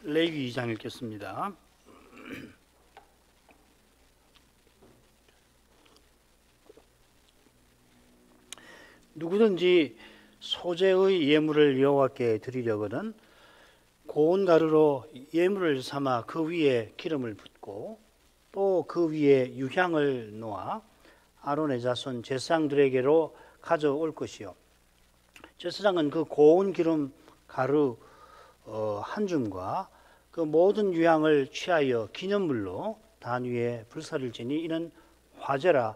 레위기 2장 읽겠습니다. 누구든지 소재의 예물을 여호와께 드리려거든 고운 가루로 예물을 삼아 그 위에 기름을 붓고 또 그 위에 유향을 놓아 아론의 자손 제사장들에게로 가져올 것이요, 제사장은 그 고운 기름 가루 한 줌과 그 모든 유향을 취하여 기념물로 단 위에 불사를 지니 이는 화제라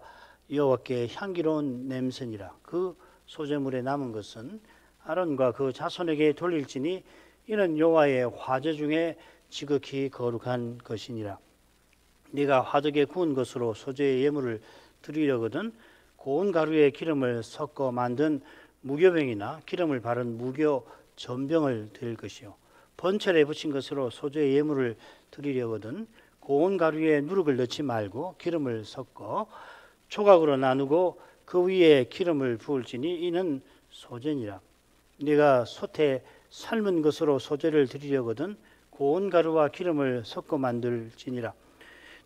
여호와께 향기로운 냄새니라. 그 소재물에 남은 것은 아론과 그 자손에게 돌릴지니 이는 여호와의 화제 중에 지극히 거룩한 것이니라. 네가 화덕에 구운 것으로 소재의 예물을 드리려거든 고운 가루에 기름을 섞어 만든 무교병이나 기름을 바른 무교 전병을 드릴 것이요, 번철에 붙인 것으로 소재의 예물을 드리려거든 고운 가루에 누룩을 넣지 말고 기름을 섞어 조각으로 나누고 그 위에 기름을 부을지니 이는 소재니라. 네가 솥에 삶은 것으로 소재를 드리려거든 고운 가루와 기름을 섞어 만들지니라.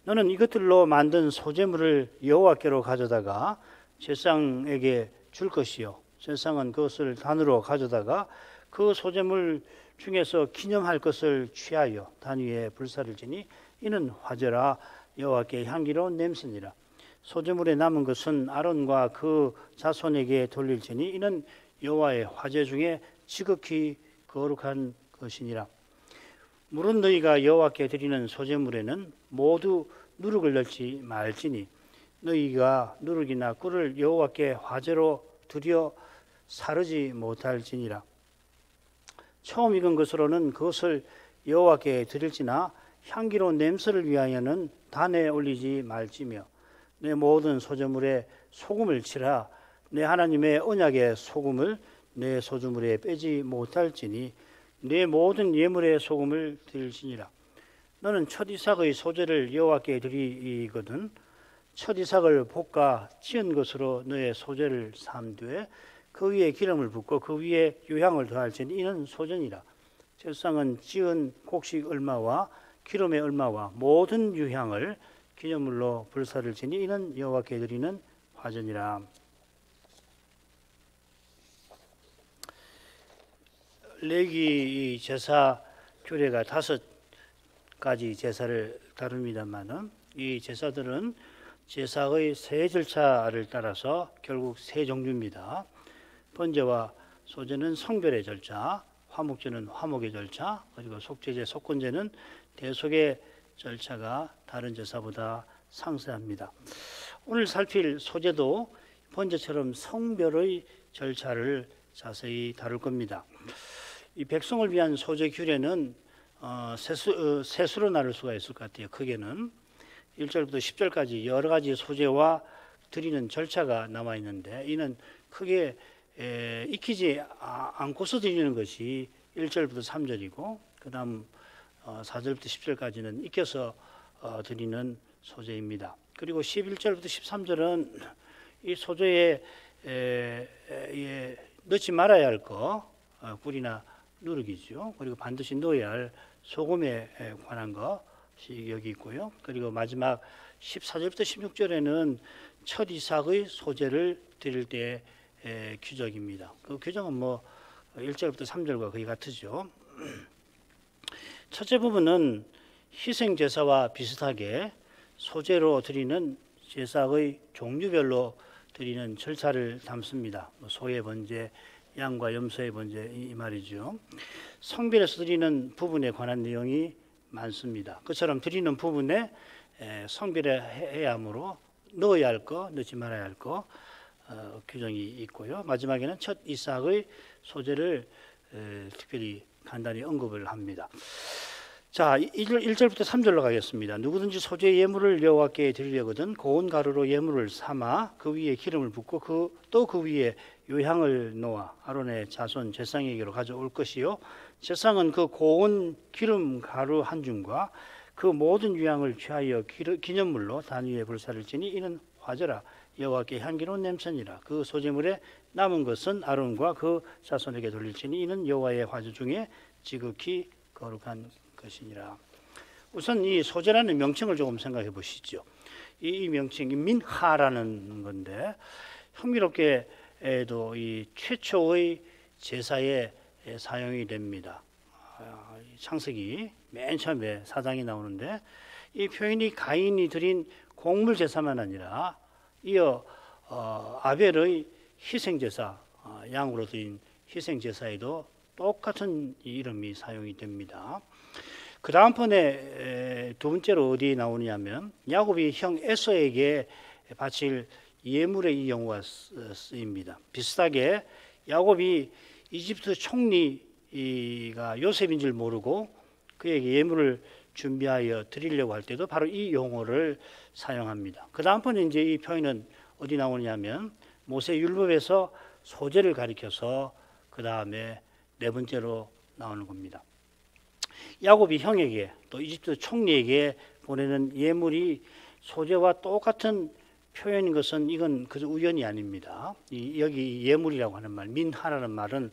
너는 이것들로 만든 소재물을 여호와께로 가져다가 제사장에게 줄 것이요, 제사장은 그것을 단으로 가져다가 그 소재물 중에서 기념할 것을 취하여 단 위에 불사를 지니 이는 화제라 여호와께 향기로운 냄새니라. 소재물에 남은 것은 아론과 그 자손에게 돌릴지니 이는 여호와의 화제 중에 지극히 거룩한 것이니라. 물은 너희가 여호와께 드리는 소재물에는 모두 누룩을 넣지 말지니 너희가 누룩이나 꿀을 여호와께 화제로 드려 사르지 못할지니라. 처음 익은 것으로는 그것을 여호와께 드릴지나 향기로운 냄새를 위하여는 단에 올리지 말지며 내 모든 소재물에 소금을 치라. 내 하나님의 언약의 소금을 내 소재물에 빼지 못할지니 내 모든 예물에 소금을 드릴지니라. 너는 첫 이삭의 소재를 여호와께 드리거든 첫 이삭을 볶아 찌은 것으로 너의 소재를 삼되 그 위에 기름을 붓고 그 위에 유향을 더할지니 이는 소재니라. 제사장은 찌은 곡식 얼마와 기름의 얼마와 모든 유향을 기념물로 불사를 지니 이는 여호와께 드리는 화제니라. 레위기 제사 규례가 5가지 제사를 다룹니다만은 이 제사들은 제사의 세 절차를 따라서 결국 세 종류입니다. 번제와 소제는 성별의 절차, 화목제는 화목의 절차, 그리고 속죄제, 속건제는 대속의 절차가 다른 제사보다 상세합니다. 오늘 살필 소제도 번제처럼 성별의 절차를 자세히 다룰 겁니다. 이 백성을 위한 소제 규례는 세수로 나눌 수가 있을 것 같아요. 크게는 1절부터 10절까지 여러 가지 소제와 드리는 절차가 남아 있는데 이는 크게 익히지 않고서 드리는 것이 1절부터 3절이고 그 다음 4절부터 10절까지는 익혀서 드리는 소제입니다. 그리고 11절부터 13절은 이 소제에 넣지 말아야 할 거, 꿀이나 누룩이죠. 그리고 반드시 넣어야 할 소금에 관한 것이 여기 있고요. 그리고 마지막 14절부터 16절에는 첫 이삭의 소제를 드릴 때 규정입니다. 그 규정은 1절부터 3절과 거의 같으죠. 첫째 부분은 희생 제사와 비슷하게 소제로 드리는 제사의 종류별로 드리는 절차를 담습니다. 소의 번제, 양과 염소의 번제 이 말이죠. 성별에서 드리는 부분에 관한 내용이 많습니다. 그처럼 드리는 부분에 성별에 해야 하므로 넣어야 할 거, 넣지 말아야 할 거 규정이 있고요. 마지막에는 첫 이삭의 소제를 특별히 간단히 언급을 합니다. 자, 1절부터 3절로 가겠습니다. 누구든지 소재 예물을 여호와께 드리려거든 고운 가루로 예물을 삼아 그 위에 기름을 붓고 또 그 위에 유향을 놓아 아론의 자손 제사장에게로 가져올 것이요, 제사장은 그 고운 기름 가루 한 줌과 그 모든 유향을 취하여 기념물로 단 위에 불사를 지니 이는 화제라 여호와께 향기로운 냄새니라. 그 소재물에 남은 것은 아론과 그 자손에게 돌릴지니 이는 여호와의 화제 중에 지극히 거룩한 것이니라. 우선 이 소재라는 명칭을 조금 생각해 보시죠. 이 명칭이 민하라는 건데 흥미롭게도 이 최초의 제사에 사용이 됩니다. 창세기 맨 처음에 4장이 나오는데 이 표현이 가인이 드린 곡물 제사만 아니라 이어 아벨의 희생제사, 양으로 드린 희생제사에도 똑같은 이름이 사용이 됩니다. 그 다음 번에 두 번째로 어디 나오냐면 야곱이 형 에서에게 바칠 예물의 이 용어가 쓰입니다. 비슷하게 야곱이 이집트 총리가 요셉인 줄 모르고 그에게 예물을 준비하여 드리려고 할 때도 바로 이 용어를 사용합니다. 그 다음 번에 이제 이 표현은 어디 나오냐면 모세 율법에서 소재를 가리켜서 그 다음에 네 번째로 나오는 겁니다. 야곱이 형에게 또 이집트 총리에게 보내는 예물이 소재와 똑같은 표현인 것은 이건 그저 우연이 아닙니다. 여기 예물이라고 하는 말, 민하라는 말은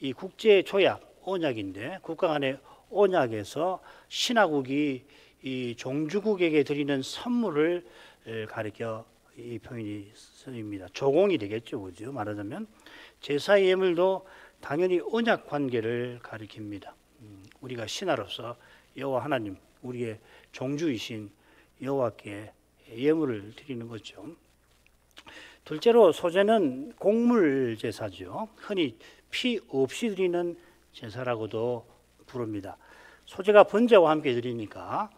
이 국제 조약, 언약인데 국가 간의 언약에서 신하국이 이 종주국에게 드리는 선물을 가리켜 이 표현이 쓰입니다. 조공이 되겠죠, 그죠? 말하자면 제사 예물도 당연히 언약 관계를 가리킵니다. 우리가 신하로서 여호와 하나님, 우리의 종주이신 여호와께 예물을 드리는 거죠. 둘째로 소재는 곡물 제사죠. 흔히 피 없이 드리는 제사라고도 부릅니다. 소재가 번제와 함께 드리니까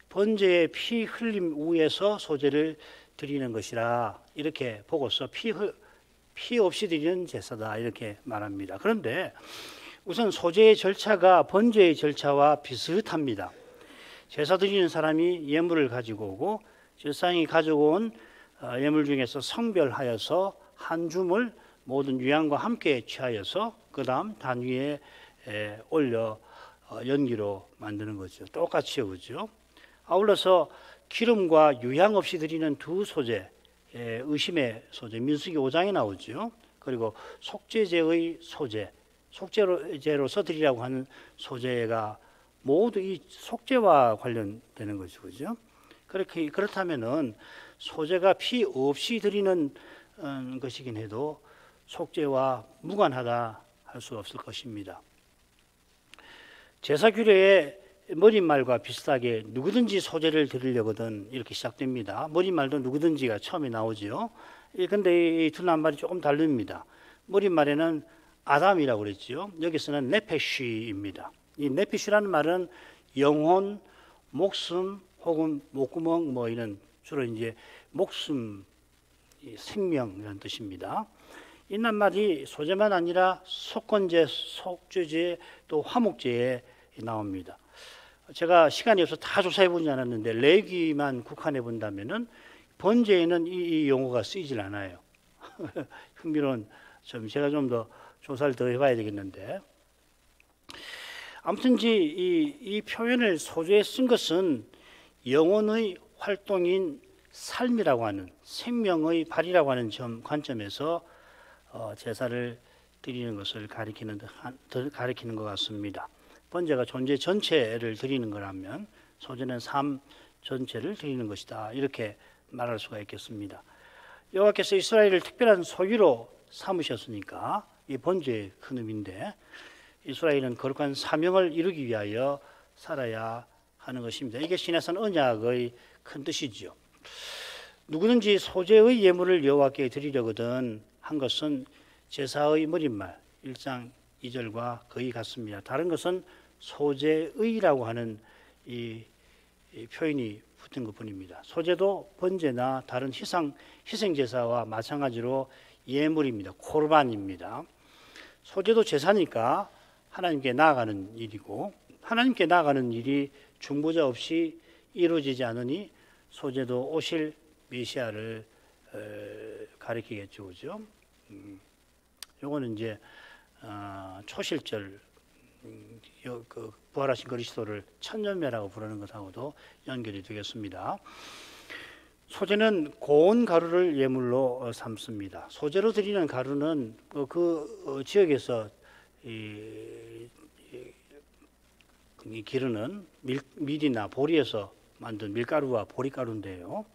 번제의 피 흘림 위에서 소재를 드리는 것이라 이렇게 보고서 피 없이 드리는 제사다 이렇게 말합니다. 그런데 우선 소재의 절차가 번제의 절차와 비슷합니다. 제사 드리는 사람이 예물을 가지고 오고 제사장이 가지고 온 예물 중에서 성별하여서 한 줌을 모든 유향과 함께 취하여서 그 다음 단 위에 올려 연기로 만드는 거죠. 똑같이요, 그죠? 아울러서 기름과 유향 없이 드리는 두 소재, 의심의 소재, 민수기 5장에 나오죠. 그리고 속죄제의 소재, 속죄제로서 드리라고 하는 소재가 모두 이 속죄와 관련되는 거죠, 그죠? 그렇다면은 소재가 피 없이 드리는 것이긴 해도 속죄와 무관하다 할 수 없을 것입니다. 제사 규례의 머릿말과 비슷하게 누구든지 소재를 드리려거든 이렇게 시작됩니다. 머릿말도 누구든지가 처음에 나오죠. 그런데 이 두 낱말이 조금 다릅니다. 머릿말에는 아담이라고 그랬죠. 여기서는 네페쉬입니다. 이 네페쉬라는 말은 영혼, 목숨 혹은 목구멍 뭐 이런 주로 이제 목숨, 생명이라는 뜻입니다. 이 낱말이 소재만 아니라 속건제, 속죄제 또 화목제에 나옵니다. 제가 시간이 없어서 다 조사해 보지 않았는데 레위기만 국한해 본다면은 번제에는 이 용어가 쓰이질 않아요. 흥미로운 점, 제가 좀 더 조사를 더 해봐야 되겠는데 아무튼 이 표현을 소재에 쓴 것은 영혼의 활동인 삶이라고 하는 생명의 발이라고 하는 관점에서 제사를 드리는 것을 가리키는 것 같습니다. 번제가 존재 전체를 드리는 거라면 소재는 삶 전체를 드리는 것이다 이렇게 말할 수가 있겠습니다. 여호와께서 이스라엘을 특별한 소유로 삼으셨으니까 이 번제의 큰 의미인데 이스라엘은 거룩한 사명을 이루기 위하여 살아야 하는 것입니다. 이게 신해산 언약의 큰 뜻이지요. 누구든지 소재의 예물을 여호와께 드리려거든 한 것은 제사의 머릿말 1장 2절과 거의 같습니다. 다른 것은 소재의라고 하는 이 표현이 붙은 것뿐입니다. 소재도 번제나 다른 희생제사와 마찬가지로 예물입니다. 코르반입니다. 소재도 제사니까 하나님께 나아가는 일이고 하나님께 나아가는 일이 중보자 없이 이루어지지 않으니 소재도 오실 메시아를 가리키겠죠, 그죠? 요거는 이제 초실절 그 부활하신 그리스도를 천년매라고 부르는 것하고도 연결이 되겠습니다. 소재는 고운 가루를 예물로 삼습니다. 소재로 드리는 가루는 이 기르는 밀이나 보리에서 만든 밀가루와 보리가루인데요.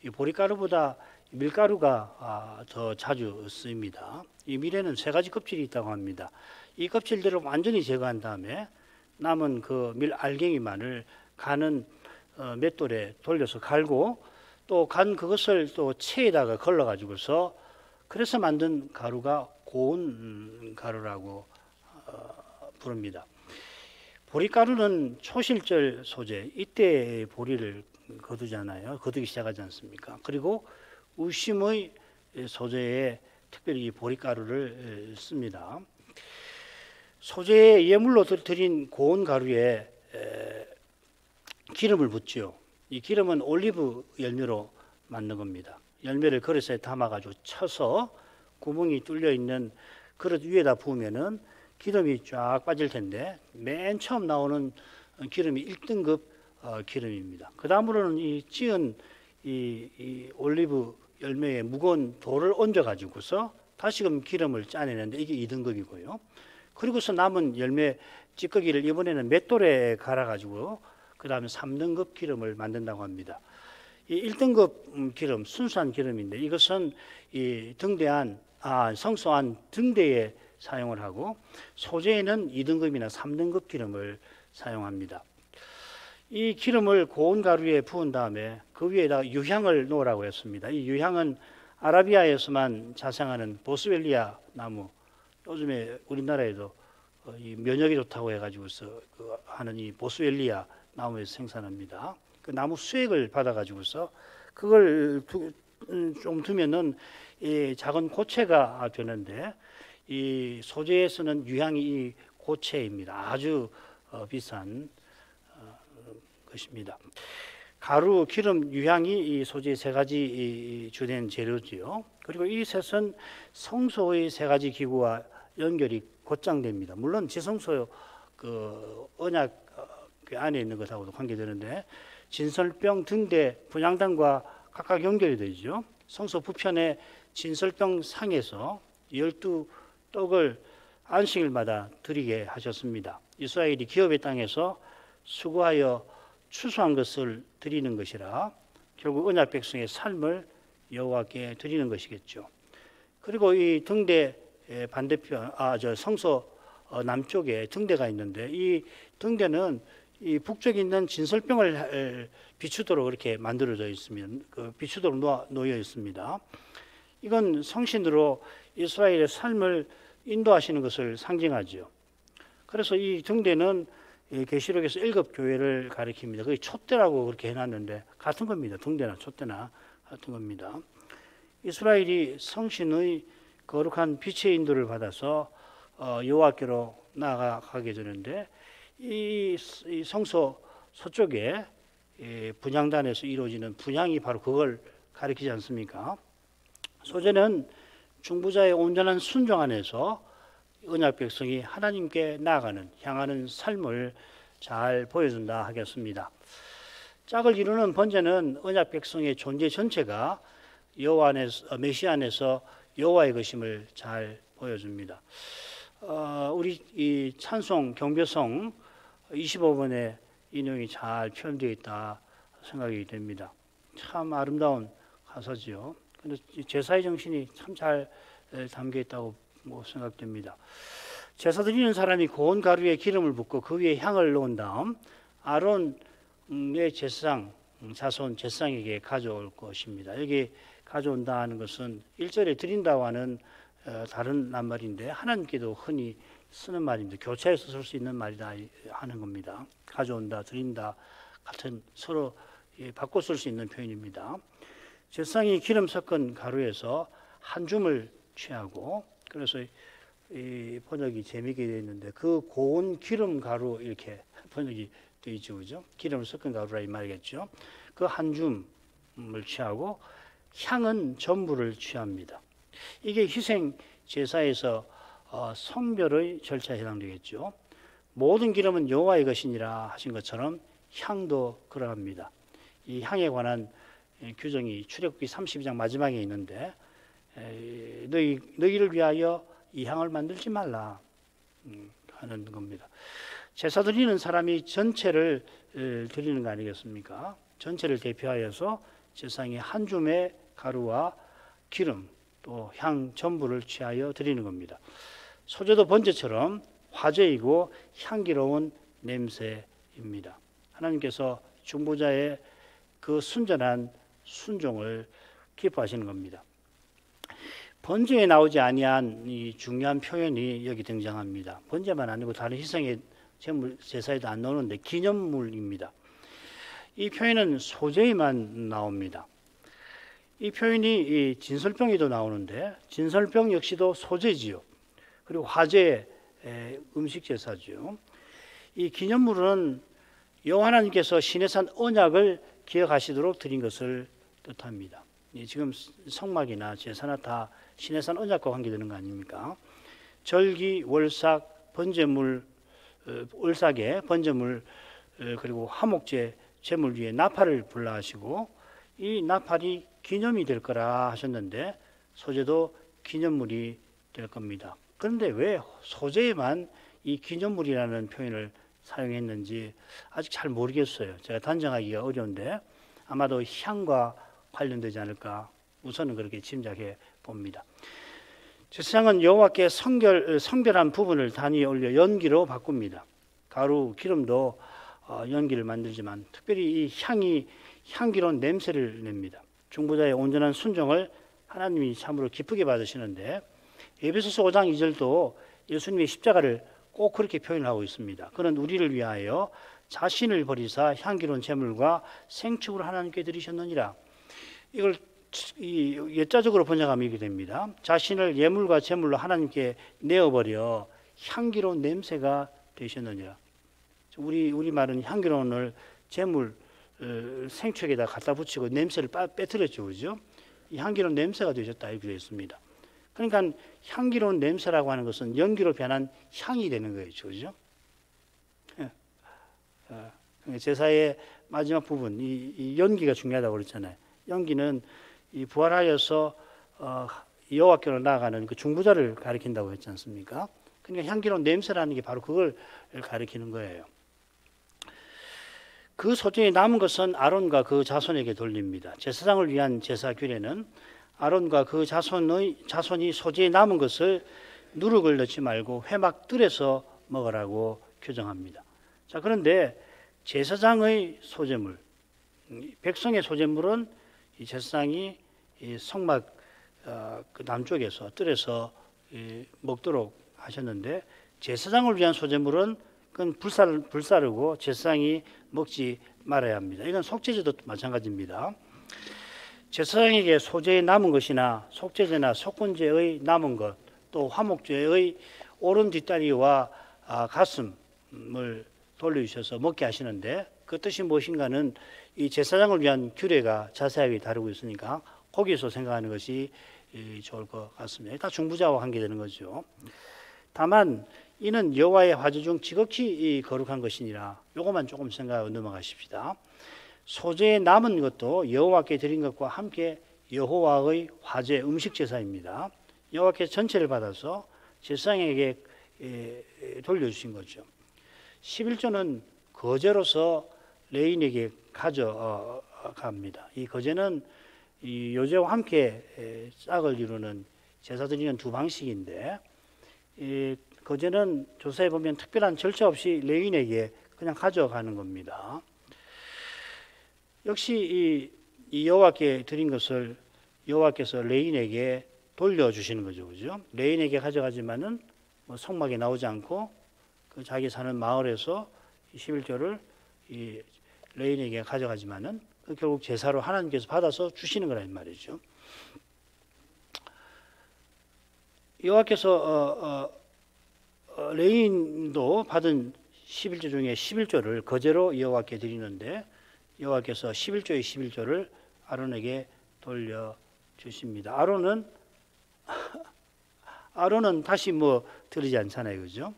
이 보리가루보다 밀가루가 더 자주 쓰입니다. 이 밀에는 세 가지 껍질이 있다고 합니다. 이 껍질들을 완전히 제거한 다음에 남은 그 밀 알갱이만을 간은 맷돌에 돌려서 갈고 또 간 그것을 또 체에다가 걸러 가지고서 그래서 만든 가루가 고운 가루라고 부릅니다. 보리가루는 초실절 소재, 이때 보리를 거두기 시작하지 않습니까? 그리고 우심의 소재에 특별히 보리가루를 씁니다. 소재에 예물로 드린 고운 가루에 기름을 붓죠. 이 기름은 올리브 열매로 만든 겁니다. 열매를 그릇에 담아가지고 쳐서 구멍이 뚫려 있는 그릇 위에다 부으면은 기름이 쫙 빠질 텐데 맨 처음 나오는 기름이 1등급 기름입니다. 그 다음으로는 이 찌은 이 올리브 열매에 무거운 돌을 얹어 가지고서 다시금 기름을 짜내는데 이게 2등급이고요. 그리고서 남은 열매 찌꺼기를 이번에는 맷돌에 갈아 가지고 그 다음에 3등급 기름을 만든다고 합니다. 이 1등급 기름, 순수한 기름인데 이것은 이 성소한 등대에 사용을 하고 소재에는 2등급이나 3등급 기름을 사용합니다. 이 기름을 고운 가루에 부은 다음에 그 위에다가 유향을 놓으라고 했습니다. 이 유향은 아라비아에서만 자생하는 보스웰리아 나무, 요즘에 우리나라에도 이 면역이 좋다고 해가지고서 하는 이 보스웰리아 나무에서 생산합니다. 그 나무 수액을 받아가지고서 그걸 좀 두면은 이 작은 고체가 되는데 이 소재에서는 유향이 이 고체입니다. 아주 비싼 것입니다. 가루, 기름, 유향이 이 소재의 세 가지 주된 재료지요. 그리고 이 셋은 성소의 세 가지 기구와 연결이 곧장됩니다. 물론 지성소 그 언약 그 안에 있는 것하고도 관계되는데 진설병, 등대, 분향단과 각각 연결이 되죠. 성소 부편의 진설병 상에서 12떡을 안식일마다 드리게 하셨습니다. 이스라엘이 기업의 땅에서 수고하여 추수한 것을 드리는 것이라 결국 언약 백성의 삶을 여호와께 드리는 것이겠죠. 그리고 이 등대 반대편, 성소 남쪽에 등대가 있는데 이 등대는 이 북쪽에 있는 진설병을 비추도록 이렇게 만들어져 있으면 비추도록 놓여 있습니다. 이건 성신으로 이스라엘의 삶을 인도하시는 것을 상징하죠. 그래서 이 등대는 계시록에서 7 교회를 가리킵니다. 그게 촛대라고 그렇게 해놨는데 같은 겁니다. 등대나 촛대나 같은 겁니다. 이스라엘이 성신의 거룩한 빛의 인도를 받아서 여호와께로 나아가게 되는데 이 성소 서쪽에 분향단에서 이루어지는 분향이 바로 그걸 가리키지 않습니까? 소재는 중보자의 온전한 순종 안에서 언약 백성이 하나님께 나아가는 향하는 삶을 잘 보여준다 하겠습니다. 짝을 이루는 번제는 언약 백성의 존재 전체가 여호와 안에서 메시아 안에서 여호와의 것임을 잘 보여줍니다. 우리 이 찬송 경배성 25번에 이 내용이 잘 표현되어 있다 생각이 됩니다. 참 아름다운 가사지요. 근데 제사의 정신이 참 잘 담겨 있다고 생각됩니다. 제사 드리는 사람이 고운 가루에 기름을 붓고 그 위에 향을 놓은 다음 아론의 자손 제사장에게 가져올 것입니다. 여기 가져온다 하는 것은 1절에 드린다고 하는 다른 낱말인데 하나님께도 흔히 쓰는 말입니다. 교차해서 쓸 수 있는 말이다 하는 겁니다. 가져온다, 드린다 같은 서로 바꿔 쓸 수 있는 표현입니다. 제사장이 기름 섞은 가루에서 한 줌을 취하고, 그래서 이 번역이 재미있게 되어 있는데 그 고운 기름 가루 이렇게 번역이 되어 있죠, 그죠? 기름을 섞은 가루라 이 말이겠죠. 그 한 줌을 취하고 향은 전부를 취합니다. 이게 희생 제사에서 성별의 절차에 해당되겠죠. 모든 기름은 여호와의 것이니라 하신 것처럼 향도 그러합니다. 이 향에 관한 규정이 출애굽기 32장 마지막에 있는데 너희를 위하여 이 향을 만들지 말라 하는 겁니다. 제사 드리는 사람이 전체를 드리는 거 아니겠습니까? 전체를 대표하여서 제사장이 한 줌의 가루와 기름 또 향 전부를 취하여 드리는 겁니다. 소제도 번제처럼 화제이고 향기로운 냄새입니다. 하나님께서 중보자의 그 순전한 순종을 기뻐하시는 겁니다. 번제에 나오지 아니한 이 중요한 표현이 여기 등장합니다. 번제만 아니고 다른 희생의 제물 제사에도 안 나오는데 기념물입니다. 이 표현은 소제에만 나옵니다. 이 표현이 이 진설병에도 나오는데 진설병 역시도 소제지요. 그리고 화제 음식 제사죠. 이 기념물은 여호와 하나님께서 시내산 언약을 기억하시도록 드린 것을 뜻합니다. 지금 성막이나 제사나 다 시내산 언약과 관계되는 거 아닙니까? 절기, 월삭, 번제물, 월삭에 번제물 그리고 화목제 제물 위에 나팔을 불라하시고 이 나팔이 기념이 될 거라 하셨는데 소제도 기념물이 될 겁니다. 그런데 왜 소제에만 이 기념물이라는 표현을 사용했는지 아직 잘 모르겠어요. 제가 단정하기가 어려운데 아마도 향과 관련되지 않을까 우선은 그렇게 짐작해 봅니다. 제사장은 여호와께 성별한 부분을 단위에 올려 연기로 바꿉니다. 가루, 기름도 연기를 만들지만 특별히 이 향기로운 냄새를 냅니다. 중보자의 온전한 순종을 하나님이 참으로 기쁘게 받으시는데 에베소서 5장 2절도 예수님의 십자가를 꼭 그렇게 표현하고 있습니다. 그는 우리를 위하여 자신을 버리사 향기로운 제물과 생축으로 하나님께 드리셨느니라. 이걸 예자적으로 번역하면 이렇게 됩니다. 자신을 예물과 제물로 하나님께 내어버려 향기로운 냄새가 되셨느니라. 우리 말은 향기로운을 제물 생축에다 갖다 붙이고 냄새를 빼뜨렸죠, 그죠? 이 향기로운 냄새가 되셨다 이렇게 되어 있습니다. 그러니까 향기로운 냄새라고 하는 것은 연기로 변한 향이 되는 거예요, 그죠? 제사의 마지막 부분, 이 연기가 중요하다고 그랬잖아요. 연기는 이 부활하여서 여호와께로 나아가는 그 중보자를 가리킨다고 했지 않습니까? 그러니까 향기로운 냄새라는 게 바로 그걸 가리키는 거예요. 그 소중히 남은 것은 아론과 그 자손에게 돌립니다. 제사장을 위한 제사 규례는 아론과 그 자손이 소재에 남은 것을 누룩을 넣지 말고 회막들에서 먹으라고 규정합니다. 자, 그런데 제사장의 소재물, 백성의 소재물은 이 제사장이 이 성막 그 남쪽에서 뜰에서 먹도록 하셨는데 제사장을 위한 소재물은 그건 불사르고 제사장이 먹지 말아야 합니다. 이건 속죄제도 마찬가지입니다. 제사장에게 소제에 남은 것이나 속죄제나 속건제의 남은 것, 또 화목제의 오른 뒷다리와 가슴을 돌려주셔서 먹게 하시는데 그 뜻이 무엇인가는 이 제사장을 위한 규례가 자세하게 다루고 있으니까 거기서 생각하는 것이 좋을 것 같습니다. 다 중보자와 관계되는 거죠. 다만 이는 여호와의 화제 중 지극히 거룩한 것이니라. 요것만 조금 생각하고 넘어가십시다. 소제에 남은 것도 여호와께 드린 것과 함께 여호와의 화제 음식 제사입니다. 여호와께 전체를 받아서 제사장에게 돌려주신 거죠. 11조는 거제로서 레인에게 가져갑니다. 이 거제는 이 요제와 함께 짝을 이루는 제사 드리는 두 방식인데 이 거제는 조사해 보면 특별한 절차 없이 레인에게 그냥 가져가는 겁니다. 역시 이 여호와께 드린 것을 여호와께서 레인에게 돌려주시는 거죠, 그죠? 레인에게 가져가지만은 뭐 성막에 나오지 않고 그 자기 사는 마을에서 11조를 이 레인에게 가져가지만은 결국 제사로 하나님께서 받아서 주시는 거란 말이죠. 여호와께서 레인도 받은 11조 중에 11조를 거제로 여호와께 드리는데 여호와께서 11조의 11조를 아론에게 돌려주십니다. 아론은 다시 뭐 드리지 않잖아요, 그죠?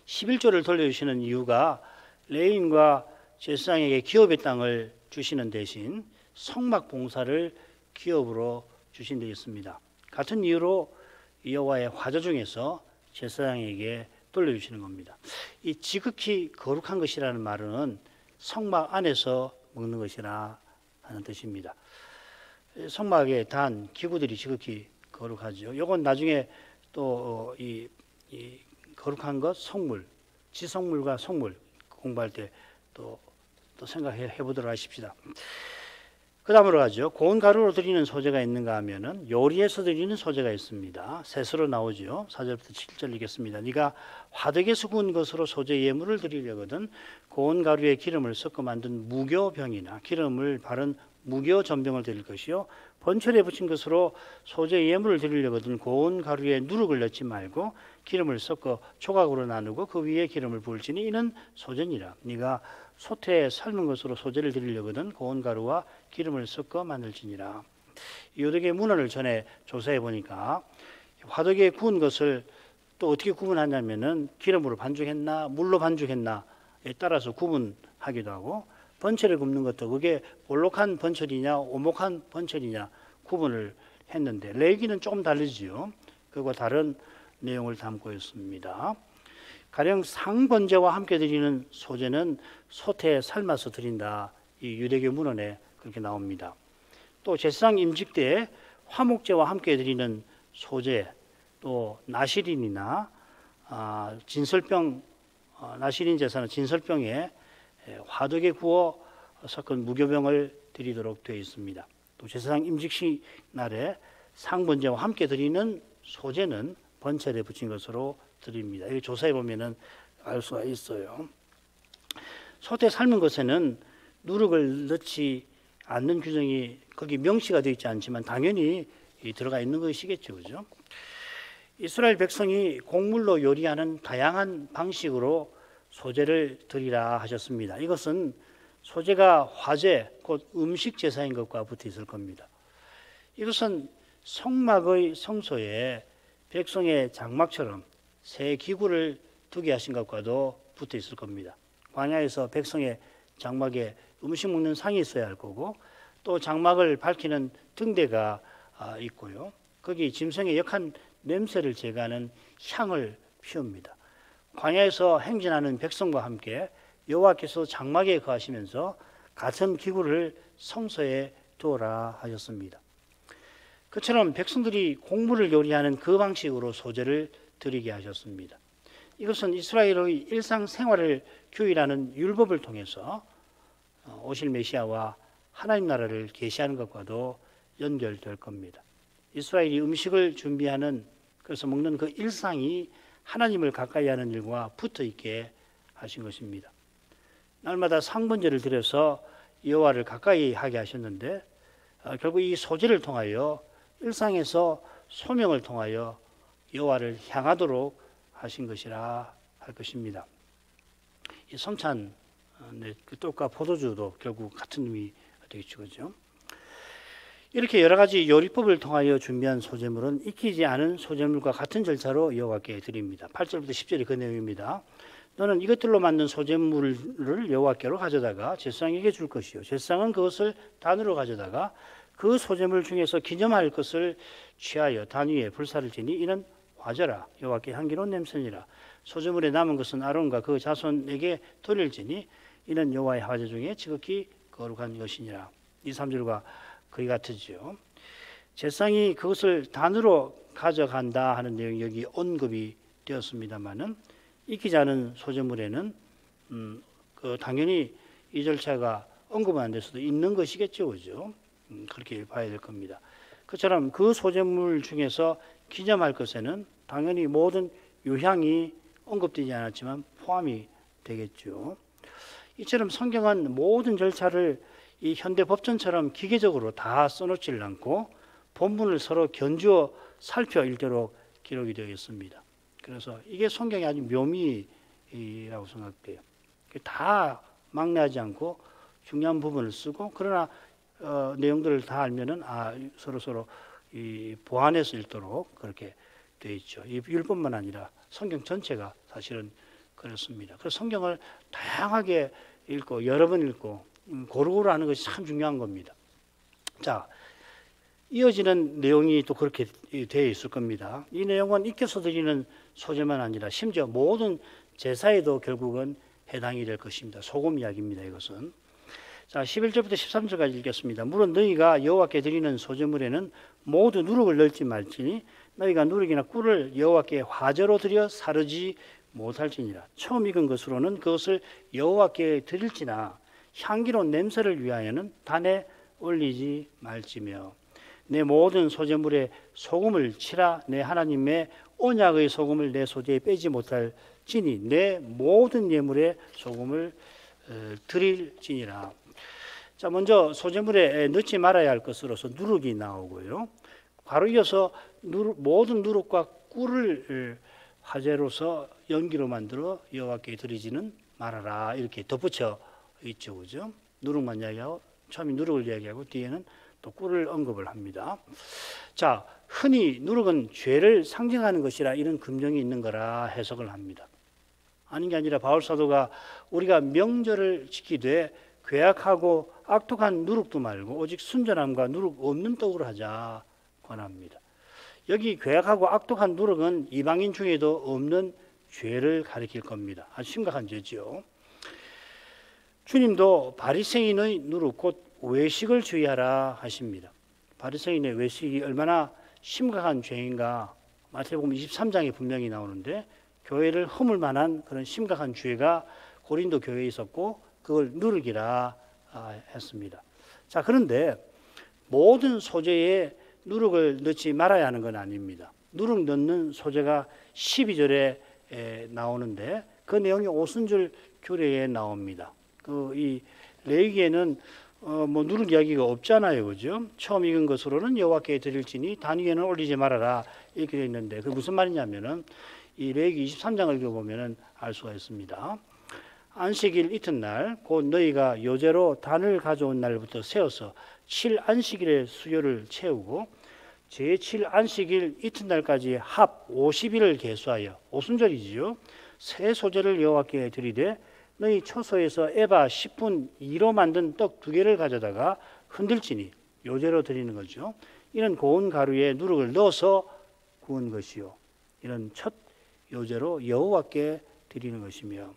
11조를 돌려주시는 이유가 레인과 제사장에게 기업의 땅을 주시는 대신 성막 봉사를 기업으로 주신 데 있습니다. 같은 이유로 여호와의 화제 중에서 제사장에게 돌려주시는 겁니다. 이 지극히 거룩한 것이라는 말은 성막 안에서 먹는 것이라 하는 뜻입니다. 성막의 단 기구들이 지극히 거룩하죠. 요건 나중에 또 이 거룩한 것 성물, 지성물과 성물 공부할 때 또 생각해 보도록 하십시다. 그 다음으로 가죠. 고운 가루로 드리는 소재가 있는가 하면은 요리에서 드리는 소재가 있습니다. 셋으로 나오죠. 4절부터 7절 읽겠습니다. 네가 화덕에서 구운 것으로 소재 예물을 드리려거든 고운 가루에 기름을 섞어 만든 무교병이나 기름을 바른 무교 전병을 드릴 것이요 번철에 붙인 것으로 소재 예물을 드리려거든 고운 가루에 누룩을 넣지 말고 기름을 섞어 조각으로 나누고 그 위에 기름을 부을지니 이는 소재니라. 네가 소태에 삶은 것으로 소재를 드리려거든 고운 가루와 기름을 섞어 만들지니라. 요덕의 문헌을 전에 조사해 보니까 화덕에 구운 것을 또 어떻게 구분하냐면은 기름으로 반죽했나 물로 반죽했나에 따라서 구분하기도 하고 번철에 굽는 것도 그게 볼록한 번철이냐 오목한 번철이냐 구분을 했는데 레위기는 조금 다르지요. 그거 다른 내용을 담고 있습니다. 가령 상번제와 함께 드리는 소재는 소태에 삶아서 드린다. 이 유대교 문헌에 그렇게 나옵니다. 또 제사장 임직 때 화목제와 함께 드리는 소재, 또 나시린이나 진설병, 나시린 제사는 진설병에 화덕에 구워 섞은 무교병을 드리도록 되어 있습니다. 또 제사장 임직식 날에 상번제와 함께 드리는 소재는 번철에 붙인 것으로 드립니다. 이거 조사해 보면은 알 수가 있어요. 소태 삶은 것에는 누룩을 넣지 않는 규정이 거기 명시가 되어 있지 않지만 당연히 들어가 있는 것이겠죠, 그죠? 이스라엘 백성이 곡물로 요리하는 다양한 방식으로 소재를 드리라 하셨습니다. 이것은 소재가 화재, 곧 음식 제사인 것과 붙어 있을 겁니다. 이것은 성막의 성소에 백성의 장막처럼 새 기구를 두게 하신 것과도 붙어 있을 겁니다. 광야에서 백성의 장막에 음식 먹는 상이 있어야 할 거고 또 장막을 밝히는 등대가 있고요. 거기 짐승의 역한 냄새를 제거하는 향을 피웁니다. 광야에서 행진하는 백성과 함께 여호와께서 장막에 거하시면서 같은 기구를 성소에 두어라 하셨습니다. 그처럼 백성들이 곡물을 요리하는 그 방식으로 소재를 드리게 하셨습니다. 이것은 이스라엘의 일상생활을 규율하는 율법을 통해서 오실 메시아와 하나님 나라를 계시하는 것과도 연결될 겁니다. 이스라엘이 음식을 준비하는 그래서 먹는 그 일상이 하나님을 가까이 하는 일과 붙어 있게 하신 것입니다. 날마다 상번제를 드려서 여호와를 가까이 하게 하셨는데 결국 이 소재를 통하여 일상에서 소명을 통하여 여호와를 향하도록 하신 것이라 할 것입니다. 이 성찬, 그 떡과 포도주도 결국 같은 의미 되겠죠, 그죠? 이렇게 여러 가지 요리법을 통하여 준비한 소재물은 익히지 않은 소재물과 같은 절차로 여호와께 드립니다. 8절부터 10절이 그 내용입니다. 너는 이것들로 만든 소재물을 여호와께로 가져다가 제사장에게 줄 것이요 제사장은 그것을 단으로 가져다가 그 소재물 중에서 기념할 것을 취하여 단 위에 불사를 지니 이는 화제라 여호와께 향기로운 냄새니라. 소재물에 남은 것은 아론과 그 자손에게 돌릴지니 이는 여호와의 화제 중에 지극히 거룩한 것이니라. 2, 3절과 거의 같으죠. 제사장이 그것을 단으로 가져간다 하는 내용이 여기 언급이 되었습니다만은 익히지 않은 소재물에는 당연히 이 절차가 언급은 안 될 수도 있는 것이겠죠, 그죠? 그렇게 봐야 될 겁니다. 그처럼 그 소재물 중에서 기념할 것에는 당연히 모든 유향이 언급되지 않았지만 포함이 되겠죠. 이처럼 성경은 모든 절차를 이 현대 법전처럼 기계적으로 다 써놓지를 않고 본문을 서로 견주어 살펴 읽도록 기록이 되어 있습니다. 그래서 이게 성경의 아주 묘미라고 생각돼요. 다 막내하지 않고 중요한 부분을 쓰고 그러나 내용들을 다 알면은 서로 이 보완해서 읽도록 그렇게 되어 있죠. 이 율법만 아니라 성경 전체가 사실은 그렇습니다. 그래서 성경을 다양하게 읽고 여러 번 읽고 고루고루 하는 것이 참 중요한 겁니다. 자, 이어지는 내용이 또 그렇게 되어 있을 겁니다. 이 내용은 익혀서 드리는 소재만 아니라 심지어 모든 제사에도 결국은 해당이 될 것입니다. 소금 이야기입니다. 이것은. 자, 11절부터 13절까지 읽겠습니다. 물론 너희가 여호와께 드리는 소재물에는 모두 누룩을 넣지 말지니 너희가 누룩이나 꿀을 여호와께 화제로 드려 사르지 못할지니라. 처음 익은 것으로는 그것을 여호와께 드릴지나 향기로운 냄새를 위하여는 단에 올리지 말지며 내 모든 소재물에 소금을 치라. 내 하나님의 언약의 소금을 내 소재에 빼지 못할지니 내 모든 예물에 소금을 드릴지니라. 자, 먼저 소재물에 넣지 말아야 할 것으로서 누룩이 나오고요. 바로 이어서 모든 누룩과 꿀을 화제로서 연기로 만들어 여호와께 드리지는 말아라. 이렇게 덧붙여 있죠, 그죠? 누룩만 이야기하고 처음에 누룩을 이야기하고 뒤에는 또 꿀을 언급을 합니다. 자, 흔히 누룩은 죄를 상징하는 것이라 이런 금정이 있는 거라 해석을 합니다. 아닌 게 아니라 바울 사도가 우리가 명절을 지키되 괴악하고 악독한 누룩도 말고 오직 순전함과 누룩 없는 떡으로 하자 권합니다. 여기 괴악하고 악독한 누룩은 이방인 중에도 없는 죄를 가리킬 겁니다. 아주 심각한 죄지요. 주님도 바리새인의 누룩 곧 외식을 주의하라 하십니다. 바리새인의 외식이 얼마나 심각한 죄인가 마태복음 23장에 분명히 나오는데 교회를 허물 만한 그런 심각한 죄가 고린도 교회에 있었고 그걸 누룩이라 했습니다. 자, 그런데 모든 소재에 누룩을 넣지 말아야 하는 건 아닙니다. 누룩 넣는 소재가 12절에 나오는데 그 내용이 오순절 규례에 나옵니다. 이 레위기에는 뭐 누룩 이야기가 없잖아요, 그죠? 처음 익은 것으로는 여호와께 드릴지니 단 위에는 올리지 말아라 이렇게 되어 있는데 그 무슨 말이냐면은 이 레위기 23장을 읽어보면은 알 수가 있습니다. 안식일 이튿날 곧 너희가 요제로 단을 가져온 날부터 세어서 7안식일의 수요를 채우고 제7 안식일 이튿날까지 합 50일을 계수하여 오순절이지요. 새 소재를 여호와께 드리되 너희 초소에서 에바 10분 2로 만든 떡 2개를 가져다가 흔들지니 요제로 드리는 거죠. 이는 고운 가루에 누룩을 넣어서 구운 것이요. 이는 첫 요제로 여호와께 드리는 것이며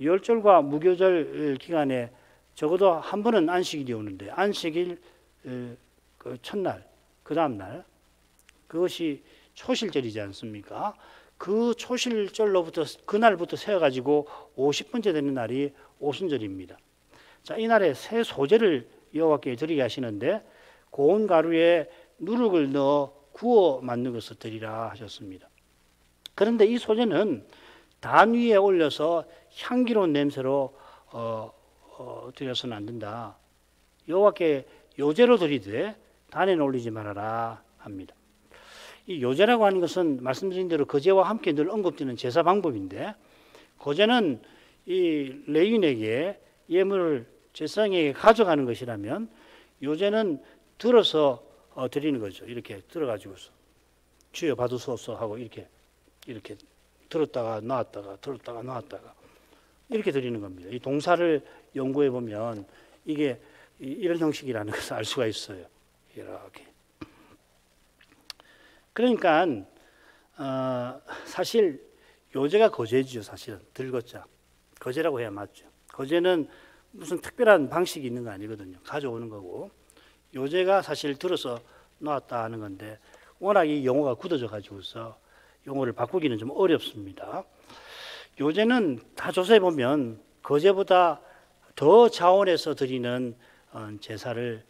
열절과 무교절 기간에 적어도 한 번은 안식일이 오는데 안식일 그 첫날 그 다음날 그것이 초실절이지 않습니까? 그 초실절로부터 그날부터 세어가지고 50번째 되는 날이 오순절입니다. 자, 이날에 새 소재를 여호와께 드리게 하시는데 고운 가루에 누룩을 넣어 구워 만든 것을 드리라 하셨습니다. 그런데 이 소재는 단 위에 올려서 향기로운 냄새로 드려서는 안 된다. 여호와께 요제로 드리되 단에는 올리지 말아라 합니다. 이 요제라고 하는 것은 말씀드린 대로 거제와 함께 늘 언급되는 제사 방법인데 거제는 이 레위인에게 예물을 제사장에게 가져가는 것이라면 요제는 들어서 드리는 거죠. 이렇게 들어가지고서 주여 받으소서 하고 이렇게 들었다가 놨다가 들었다가 놨다가 이렇게 드리는 겁니다. 이 동사를 연구해 보면 이게 이런 형식이라는 것을 알 수가 있어요. 이렇게. 그러니까 사실 요제가 거제죠. 사실은 들거자 거제라고 해야 맞죠. 거제는 무슨 특별한 방식이 있는 거 아니거든요. 가져오는 거고 요제가 사실 들어서 놨다 하는 건데 워낙 이 용어가 굳어져 가지고서 용어를 바꾸기는 좀 어렵습니다. 요제는 다 조사해 보면 거제보다 더 자원해서 드리는 제사를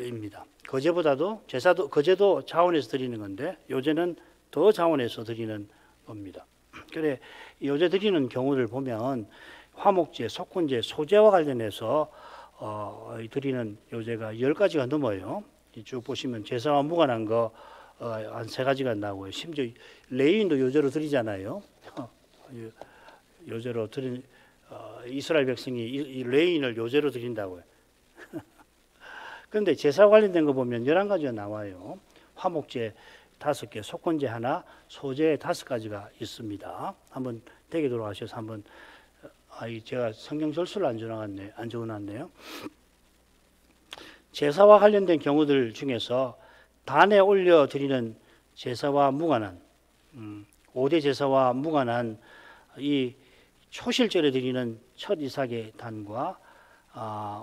입니다. 거제도 자원해서 드리는 건데 요제는 더 자원해서 드리는 겁니다. 그래 요제 드리는 경우를 보면 화목제, 속건제, 소제와 관련해서 드리는 요제가 10가지가 넘어요. 쭉 보시면 제사와 무관한 거 한 3가지가 나오고요. 심지어 레위인도 요제로 드리잖아요. 요제로 드린 이스라엘 백성이 이 레위인을 요제로 드린다고요. 그런데 제사 관련된 거 보면 11가지가 나와요. 화목제 5개, 속건제 하나, 소제 5가지가 있습니다. 한번 댁에 돌아가셔서 한번 제가 성경 절수를 안 적어놨네요. 제사와 관련된 경우들 중에서 단에 올려 드리는 제사와 무관한 5대 제사와 무관한 이 초실절에 드리는 첫 이삭의 단과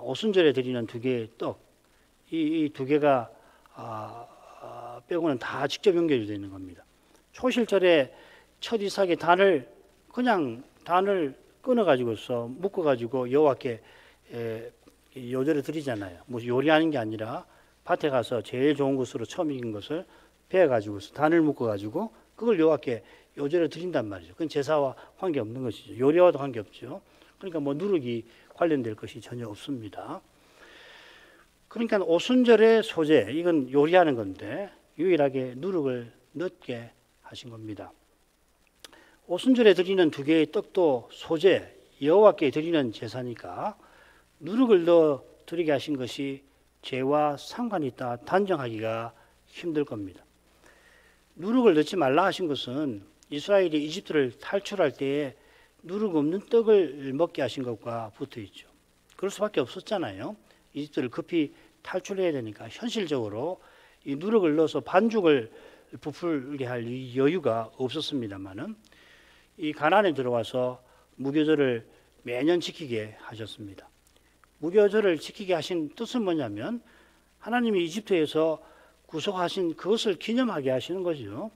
오순절에 드리는 2개의 떡, 이 2개가 빼고는 다 직접 연결이 되어 있는 겁니다. 초실절에 첫 이삭의 단을 그냥 단을 끊어가지고서 묶어가지고 여호와께 요절을 드리잖아요. 뭐 요리하는 게 아니라 밭에 가서 제일 좋은 것으로 처음 익은 것을 베어가지고서 단을 묶어가지고 그걸 여호와께 요절을 드린단 말이죠. 그건 제사와 관계없는 것이죠. 요리와도 관계없죠. 그러니까 뭐 누룩이 관련될 것이 전혀 없습니다. 그러니까 오순절의 소재, 이건 요리하는 건데 유일하게 누룩을 넣게 하신 겁니다. 오순절에 드리는 2개의 떡도 소재, 여호와께 드리는 제사니까 누룩을 넣어 드리게 하신 것이 죄와 상관이 있다 단정하기가 힘들 겁니다. 누룩을 넣지 말라 하신 것은 이스라엘이 이집트를 탈출할 때에 누룩 없는 떡을 먹게 하신 것과 붙어 있죠. 그럴 수밖에 없었잖아요. 이집트를 급히 탈출해야 되니까 현실적으로 이 누룩을 넣어서 반죽을 부풀게 할 여유가 없었습니다만은 이 가나안에 들어와서 무교절을 매년 지키게 하셨습니다. 무교절을 지키게 하신 뜻은 뭐냐면 하나님이 이집트에서 구속하신 그것을 기념하게 하시는 거죠.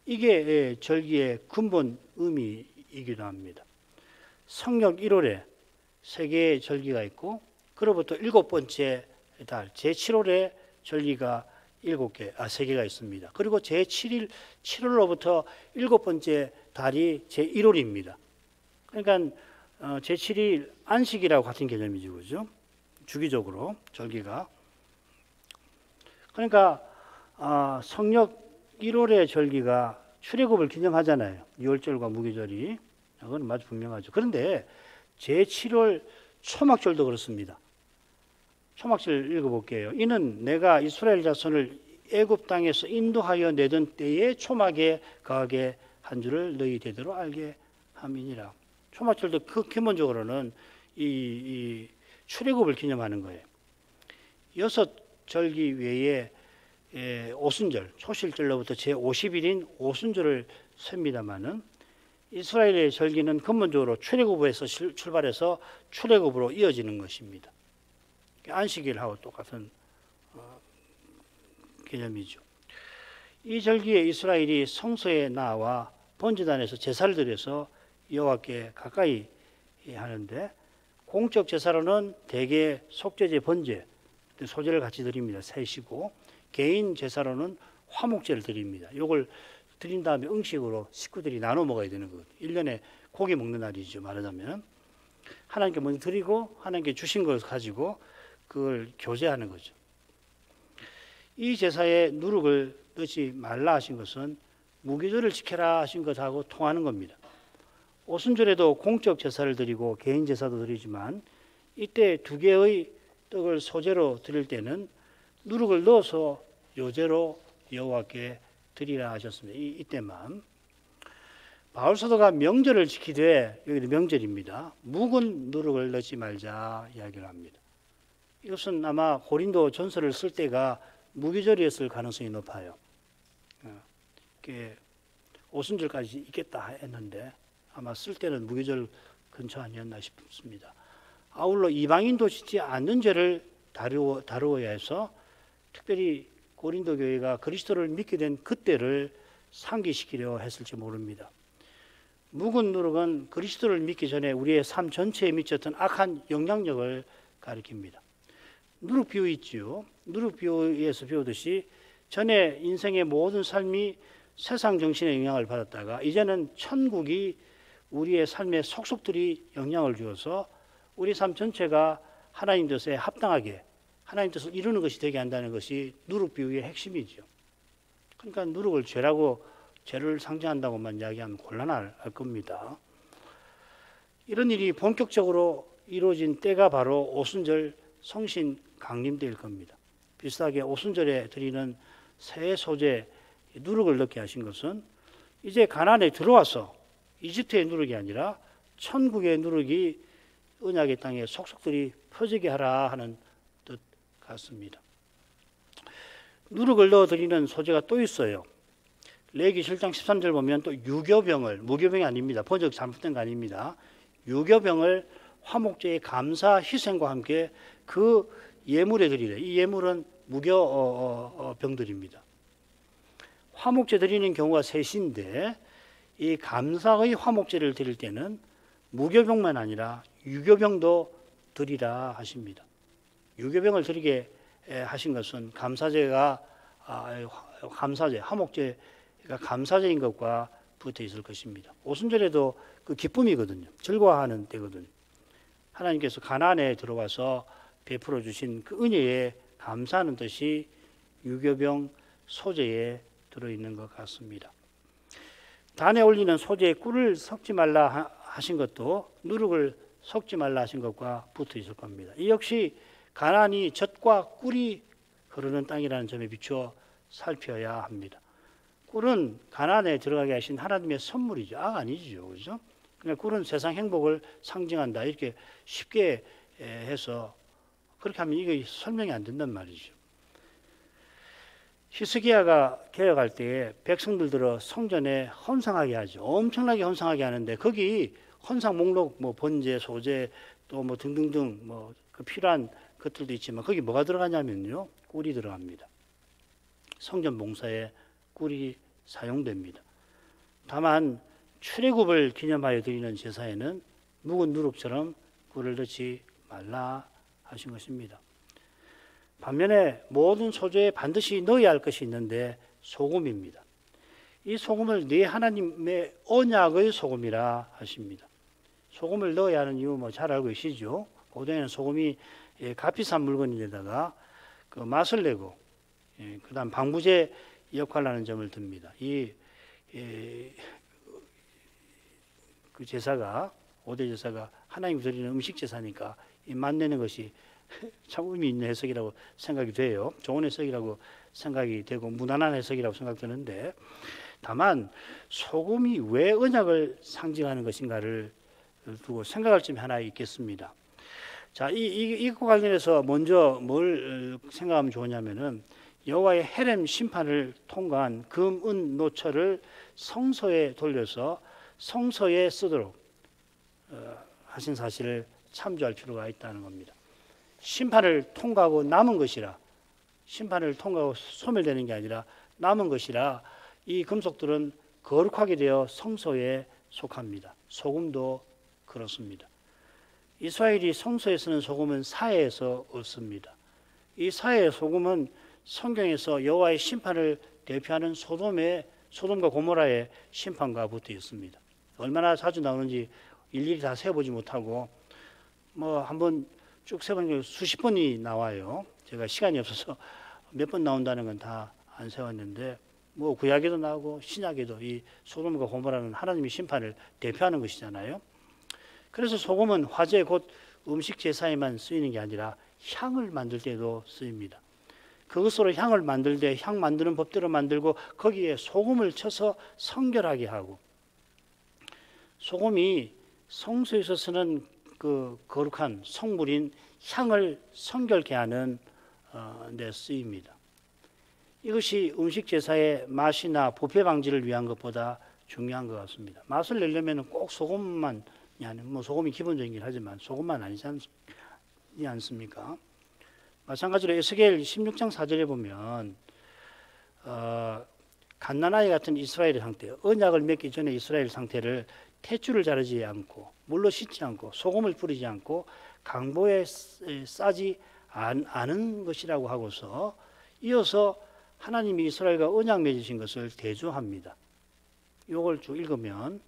이게 절기의 근본 의미이기도 합니다. 성력 1월에 3개의 절기가 있고 그로부터 7번째 달 제7월에 절기가 3개가 있습니다. 그리고 제7일 7월로부터 7번째 달이 제1월입니다. 그러니까 제7일 안식이라고 같은 개념이죠. 그죠? 주기적으로 절기가. 그러니까 성력 1월의 절기가 출애굽을 기념하잖아요. 6월절과 무교절이. 그건 아주 분명하죠. 그런데 제7월 초막절도 그렇습니다. 초막절 읽어볼게요. 이는 내가 이스라엘 자손을 애굽 땅에서 인도하여 내던 때에 초막에 거하게 한 줄을 너희 대대로 알게 함이니라. 초막절도 그 기본적으로는 이 출애굽을 기념하는 거예요. 6절기 외에 오순절, 초실절로부터 제50일인 오순절을 셉니다마는 이스라엘의 절기는 근본적으로 출애굽에서 출발해서 출애굽으로 이어지는 것입니다. 안식일하고 똑같은 개념이죠. 이 절기에 이스라엘이 성소에 나와 번제단에서 제사를 드려서 여호와께 가까이 하는데 공적 제사로는 대개 속죄제 번제 소제를 같이 드립니다. 셋이고 개인 제사로는 화목제를 드립니다. 이걸 드린 다음에 음식으로 식구들이 나눠 먹어야 되는 거거든요. 1년에 고기 먹는 날이죠. 말하자면 하나님께 먼저 드리고 하나님께 주신 것을 가지고 그걸 교제하는 거죠. 이 제사에 누룩을 넣지 말라 하신 것은 무교절을 지켜라 하신 것하고 통하는 겁니다. 오순절에도 공적 제사를 드리고 개인 제사도 드리지만 이때 2개의 떡을 소제로 드릴 때는 누룩을 넣어서 요제로 여호와께 드리라 하셨습니다. 이때만. 바울 사도가 명절을 지키되 여기도 명절입니다. 묵은 누룩을 넣지 말자 이야기를 합니다. 이것은 아마 고린도 전서를 쓸 때가 무교절이었을 가능성이 높아요. 오순절까지 있겠다 했는데 아마 쓸 때는 무교절 근처 아니었나 싶습니다. 아울러 이방인도 짓지 않는 죄를 다루어야 해서 특별히 고린도 교회가 그리스도를 믿게 된 그때를 상기시키려 했을지 모릅니다. 묵은 누룩은 그리스도를 믿기 전에 우리의 삶 전체에 미쳤던 악한 영향력을 가리킵니다. 누룩 비유 있지요. 누룩 비유에서 배우듯이 전에 인생의 모든 삶이 세상 정신의 영향을 받았다가 이제는 천국이 우리의 삶의 속속들이 영향을 주어서 우리 삶 전체가 하나님 뜻에 합당하게 하나님 뜻을 이루는 것이 되게 한다는 것이 누룩 비유의 핵심이죠. 그러니까 누룩을 죄를 상징한다고만 이야기하면 곤란할 겁니다. 이런 일이 본격적으로 이루어진 때가 바로 오순절 성신 강림때일 겁니다. 비슷하게 오순절에 드리는 새 소재 누룩을 넣게 하신 것은 이제 가나안에 들어와서 이집트의 누룩이 아니라 천국의 누룩이 언약의 땅에 속속들이 퍼지게 하라 하는 뜻 같습니다. 누룩을 넣어 드리는 소재가 또 있어요. 레위기 7장 13절 보면 또 유교병을, 무교병이 아닙니다. 번역 잘못된 거 아닙니다. 유교병을 화목제의 감사 희생과 함께 그 예물에 드리래. 이 예물은 무교 병들입니다. 화목제 드리는 경우가 셋인데 이 감사의 화목제를 드릴 때는 무교병만 아니라 유교병도 드리라 하십니다. 유교병을 드리게 하신 것은 감사제가 감사제, 화목제가 감사제인 것과 붙어 있을 것입니다. 오순절에도 그 기쁨이거든요. 즐거워하는 때거든요. 하나님께서 가나안에 들어와서 베풀어 주신 그 은혜에 감사하는 뜻이 유교병 소제에 들어있는 것 같습니다. 단에 올리는 소제에 꿀을 섞지 말라 하신 것도 누룩을 섞지 말라 하신 것과 붙어 있을 겁니다. 이 역시 가나안이 젖과 꿀이 흐르는 땅이라는 점에 비추어 살펴야 합니다. 꿀은 가나안에 들어가게 하신 하나님의 선물이죠. 아니죠, 그죠? 그러니까 꿀은 세상 행복을 상징한다 이렇게 쉽게 해서 그렇게 하면 이게 설명이 안 된단 말이죠. 히스기야가 개혁할 때에 백성들 들어 성전에 헌상하게 하죠. 엄청나게 헌상하게 하는데 거기 헌상 목록 뭐 번제, 소제 또 뭐 등등등 뭐 그 필요한 것들도 있지만 거기 뭐가 들어가냐면요. 꿀이 들어갑니다. 성전 봉사에 꿀이 사용됩니다. 다만 출애굽을 기념하여 드리는 제사에는 묵은 누룩처럼 꿀을 넣지 말라 하신 것입니다. 반면에 모든 소재에 반드시 넣어야 할 것이 있는데 소금입니다. 이 소금을 네 하나님의 언약의 소금이라 하십니다. 소금을 넣어야 하는 이유 뭐 잘 알고 계시죠? 고대에는 소금이 값비싼 물건인데다가 그 맛을 내고 그다음 방부제 역할을 하는 점을 듭니다. 그 제사가 5대 제사가 하나님 드리는 음식 제사니까 이 맛내는 것이 참 의미 있는 해석이라고 생각이 돼요. 좋은 해석이라고 생각이 되고 무난한 해석이라고 생각되는데 다만 소금이 왜 언약을 상징하는 것인가를 두고 생각할 점이 하나 있겠습니다. 자, 이것과 관련해서 먼저 뭘 생각하면 좋으냐면은 여호와의 헤렘 심판을 통과한 금, 은, 노처를 성소에 돌려서 성소에 쓰도록 하신 사실을 참조할 필요가 있다는 겁니다. 심판을 통과하고 남은 것이라 심판을 통과하고 소멸되는 게 아니라 남은 것이라 이 금속들은 거룩하게 되어 성소에 속합니다. 소금도 그렇습니다. 이스라엘이 성소에 쓰는 소금은 사해에서 얻습니다. 이 사해의 소금은 성경에서 여호와의 심판을 대표하는 소돔과 고모라의 심판과 붙어 있습니다. 얼마나 자주 나오는지 일일이 다 세어보지 못하고 뭐 한번 쭉 세보니까 수십 번이 나와요. 제가 시간이 없어서 몇 번 나온다는 건 다 안 세웠는데 뭐 구약에도 나오고 신약에도 이 소돔과 고모라는 하나님의 심판을 대표하는 것이잖아요. 그래서 소금은 화제 곧 음식 제사에만 쓰이는 게 아니라 향을 만들 때도 쓰입니다. 그것으로 향을 만들 때 향 만드는 법대로 만들고 거기에 소금을 쳐서 성결하게 하고 소금이 성소에서 쓰는 그 거룩한 성물인 향을 성결케 하는 데 쓰입니다. 이것이 음식 제사의 맛이나 부패 방지를 위한 것보다 중요한 것 같습니다. 맛을 내려면 꼭 소금만 뭐 소금이 기본적이긴 하지만 소금만 아니지 않습니까? 마찬가지로 에스겔 16장 4절에 보면 갓난아이 같은 이스라엘의 상태, 언약을 맺기 전에 이스라엘 상태를 탯줄을 자르지 않고 물로 씻지 않고 소금을 뿌리지 않고 강보에 싸지 않은 것이라고 하고서 이어서 하나님이 이스라엘과 언약 맺으신 것을 대조합니다. 이걸 쭉 읽으면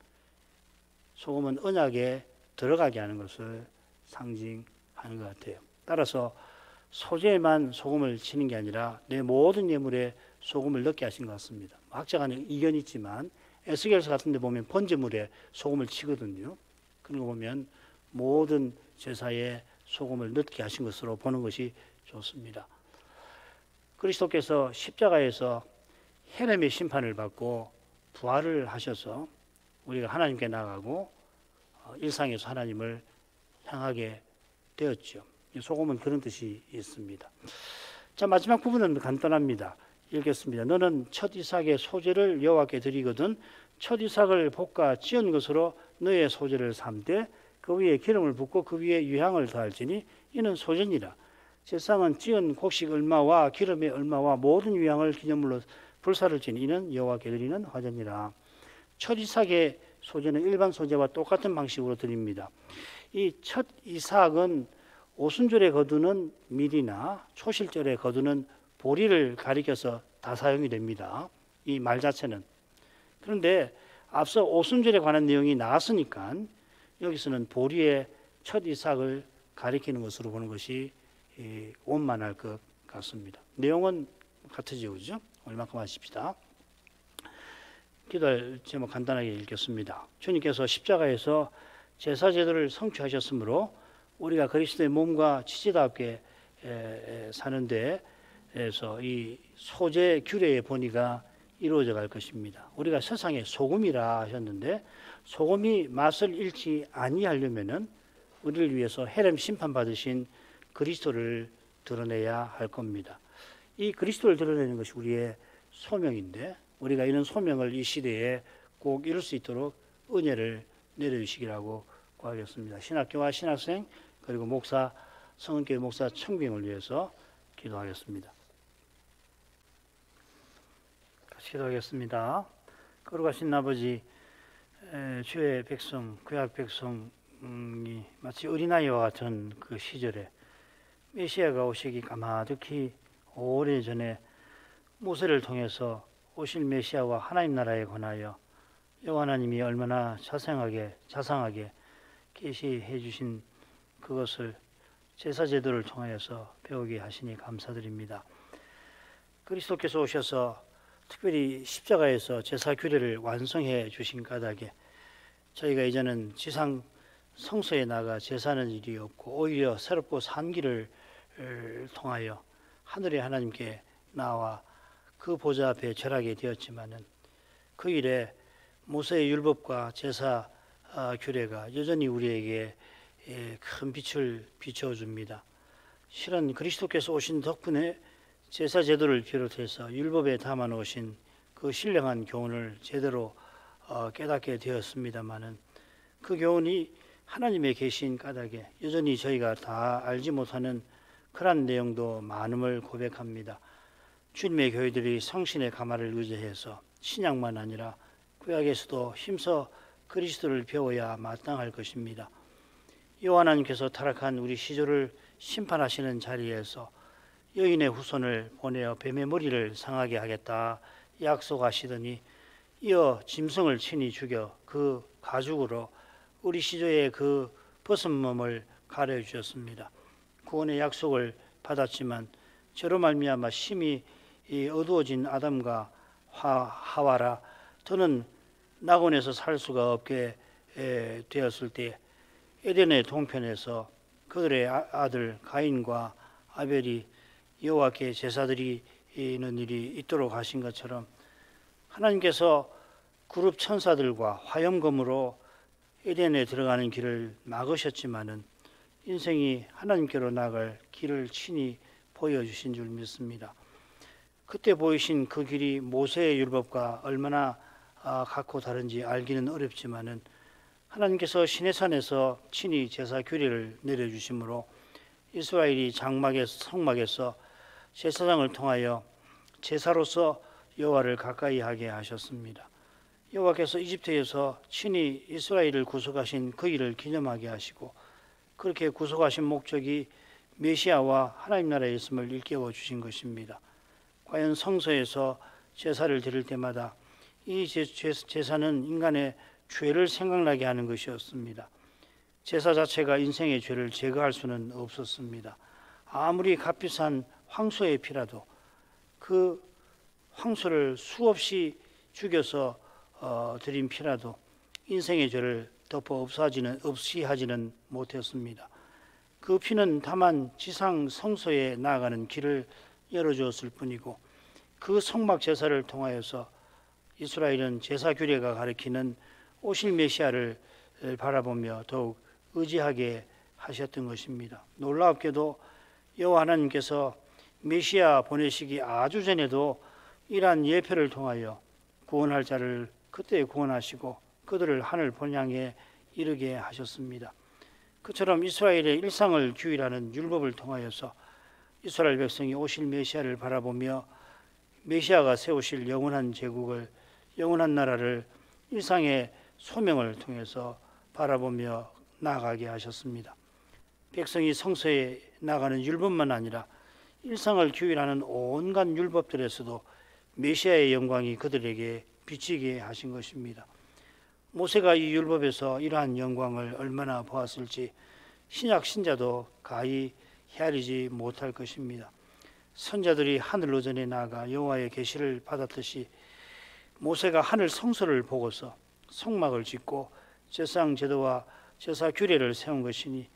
소금은 언약에 들어가게 하는 것을 상징하는 것 같아요. 따라서 소재에만 소금을 치는 게 아니라 내 모든 예물에 소금을 넣게 하신 것 같습니다. 학자 간에 이견이 있지만 에스겔서 같은 데 보면 번제물에 소금을 치거든요. 그런 거 보면 모든 제사에 소금을 넣게 하신 것으로 보는 것이 좋습니다. 그리스도께서 십자가에서 헤렘의 심판을 받고 부활을 하셔서 우리가 하나님께 나아가고 일상에서 하나님을 향하게 되었죠. 소금은 그런 뜻이 있습니다. 자, 마지막 부분은 간단합니다. 읽겠습니다. 너는 첫 이삭의 소재를 여호와께 드리거든 첫 이삭을 볶아 찌은 것으로 너의 소재를 삼되 그 위에 기름을 붓고 그 위에 유향을 더할지니 이는 소재니라. 제상은 찌은 곡식 얼마와 기름의 얼마와 모든 유향을 기념물로 불사를 지니 이는 여호와께 드리는 화제니라. 첫 이삭의 소재는 일반 소재와 똑같은 방식으로 드립니다. 이 첫 이삭은 오순절에 거두는 밀이나 초실절에 거두는 보리를 가리켜서 다 사용이 됩니다. 이 말 자체는. 그런데 앞서 오순절에 관한 내용이 나왔으니까 여기서는 보리의 첫 이삭을 가리키는 것으로 보는 것이 원만할 것 같습니다. 내용은 같으죠, 그죠? 얼마큼 하십시다. 기도할 제목 간단하게 읽겠습니다. 주님께서 십자가에서 제사 제도를 성취하셨으므로 우리가 그리스도의 몸과 지체답게 사는 데에서 이 소재 규례의 본의가 이루어져 갈 것입니다. 우리가 세상의 소금이라 하셨는데 소금이 맛을 잃지 아니하려면은 우리를 위해서 해렘 심판 받으신 그리스도를 드러내야 할 겁니다. 이 그리스도를 드러내는 것이 우리의 소명인데 우리가 이런 소명을 이 시대에 꼭 이룰 수 있도록 은혜를 내려주시기라고 구하겠습니다. 신학교와 신학생 그리고 목사, 성은교회 목사 청빙을 위해서 기도하겠습니다. 같이 기도하겠습니다. 거룩하신 아버지, 주의 백성, 구약 백성이 마치 어린아이와 같은 그 시절에 메시아가 오시기 까마득히 오래전에 모세를 통해서 오실 메시아와 하나님 나라에 관하여 여호와 하나님이 얼마나 자상하게 계시해 주신 그것을 제사 제도를 통하여서 배우게 하시니 감사드립니다. 그리스도께서 오셔서 특별히 십자가에서 제사 규례를 완성해 주신 까닭에 저희가 이제는 지상 성소에 나가 제사하는 일이 없고 오히려 새롭고 산 길을 통하여 하늘의 하나님께 나와 그 보좌 앞에 절하게 되었지만은 그 일에 모세의 율법과 제사 규례가 여전히 우리에게 큰 빛을 비춰줍니다. 실은 그리스도께서 오신 덕분에 제사 제도를 비롯해서 율법에 담아 놓으신 그 신령한 교훈을 제대로 깨닫게 되었습니다마는 그 교훈이 하나님의 계신 까닭에 여전히 저희가 다 알지 못하는 그러한 내용도 많음을 고백합니다. 주님의 교회들이 성신의 가마를 의지해서 신약만 아니라 구약에서도 힘써 그리스도를 배워야 마땅할 것입니다. 여호와 하나님께서 타락한 우리 시조를 심판하시는 자리에서 여인의 후손을 보내어 뱀의 머리를 상하게 하겠다 약속하시더니 이어 짐승을 친히 죽여 그 가죽으로 우리 시조의 그 벗은 몸을 가려 주셨습니다. 구원의 약속을 받았지만 저로 말미암아 심히 어두워진 아담과 하와라 더는 낙원에서 살 수가 없게 되었을 때 에덴의 동편에서 그들의 아들 가인과 아벨이 여호와께 제사드리는 일이 있도록 하신 것처럼 하나님께서 그룹 천사들과 화염검으로 에덴에 들어가는 길을 막으셨지만은 인생이 하나님께로 나갈 길을 친히 보여주신 줄 믿습니다. 그때 보이신 그 길이 모세의 율법과 얼마나 같고 다른지 알기는 어렵지만은 하나님께서 시내산에서 친히 제사 규례를 내려주심으로 이스라엘이 성막에서 제사장을 통하여 제사로서 여호와를 가까이 하게 하셨습니다. 여호와께서 이집트에서 친히 이스라엘을 구속하신 그 일을 기념하게 하시고 그렇게 구속하신 목적이 메시아와 하나님 나라에 있음을 일깨워 주신 것입니다. 과연 성소에서 제사를 드릴 때마다 이 제사는 인간의 죄를 생각나게 하는 것이었습니다. 제사 자체가 인생의 죄를 제거할 수는 없었습니다. 아무리 값비싼 황소의 피라도 그 황소를 수없이 죽여서 드린 피라도 인생의 죄를 덮어 없이 하지는 못했습니다. 그 피는 다만 지상 성소에 나아가는 길을 열어주었을 뿐이고 그 성막 제사를 통하여서 이스라엘은 제사 규례가 가리키는 오실 메시아를 바라보며 더욱 의지하게 하셨던 것입니다. 놀랍게도 여호와 하나님께서 메시아 보내시기 아주 전에도 이러한 예표를 통하여 구원할 자를 그때 구원하시고 그들을 하늘 본향에 이르게 하셨습니다. 그처럼 이스라엘의 일상을 규율하는 율법을 통하여서 이스라엘 백성이 오실 메시아를 바라보며 메시아가 세우실 영원한 제국을, 영원한 나라를 일상의 소명을 통해서 바라보며 나아가게 하셨습니다. 백성이 성서에 나가는 율법만 아니라 일상을 규율하는 온갖 율법들에서도 메시아의 영광이 그들에게 비치게 하신 것입니다. 모세가 이 율법에서 이러한 영광을 얼마나 보았을지 신약 신자도 가히 헤아리지 못할 것입니다. 선자들이 하늘 오전에 나아가 여호와의 계시를 받았듯이 모세가 하늘 성소를 보고서 성막을 짓고 제사장 제도와 제사 규례를 세운 것이니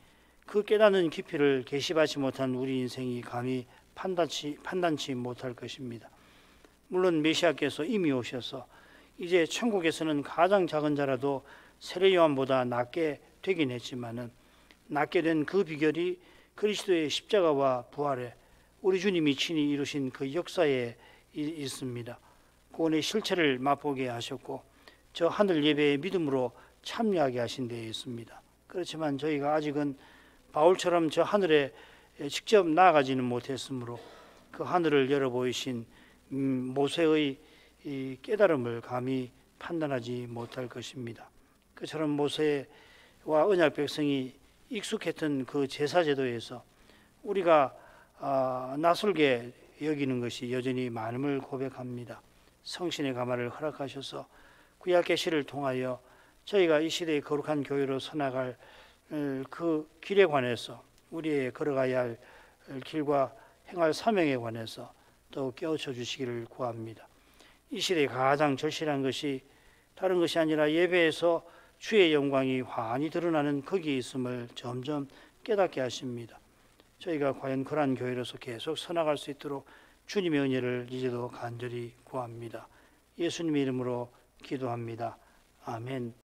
그 깨닫는 깊이를 계시받지 못한 우리 인생이 감히 판단치 못할 것입니다. 물론 메시아께서 이미 오셔서 이제 천국에서는 가장 작은 자라도 세례 요한보다 낫게 되긴 했지만은 낫게 된 그 비결이 그리스도의 십자가와 부활에 우리 주님이 친히 이루신 그 역사에 있습니다. 구원의 실체를 맛보게 하셨고 저 하늘 예배의 믿음으로 참여하게 하신 데에 있습니다. 그렇지만 저희가 아직은 바울처럼 저 하늘에 직접 나아가지는 못했으므로 그 하늘을 열어 보이신 모세의 이 깨달음을 감히 판단하지 못할 것입니다. 그처럼 모세와 언약 백성이 익숙했던 그 제사 제도에서 우리가 낯설게 여기는 것이 여전히 많음을 고백합니다. 성신의 가마를 허락하셔서 구약 계시를 통하여 저희가 이 시대의 거룩한 교회로 서나갈 그 길에 관해서 우리의 걸어가야 할 길과 행할 사명에 관해서 더욱 깨우쳐 주시기를 구합니다. 이 시대에 가장 절실한 것이 다른 것이 아니라 예배에서 주의 영광이 환히 드러나는 거기에 있음을 점점 깨닫게 하십니다. 저희가 과연 그러한 교회로서 계속 서나갈 수 있도록 주님의 은혜를 이제도 간절히 구합니다. 예수님의 이름으로 기도합니다. 아멘.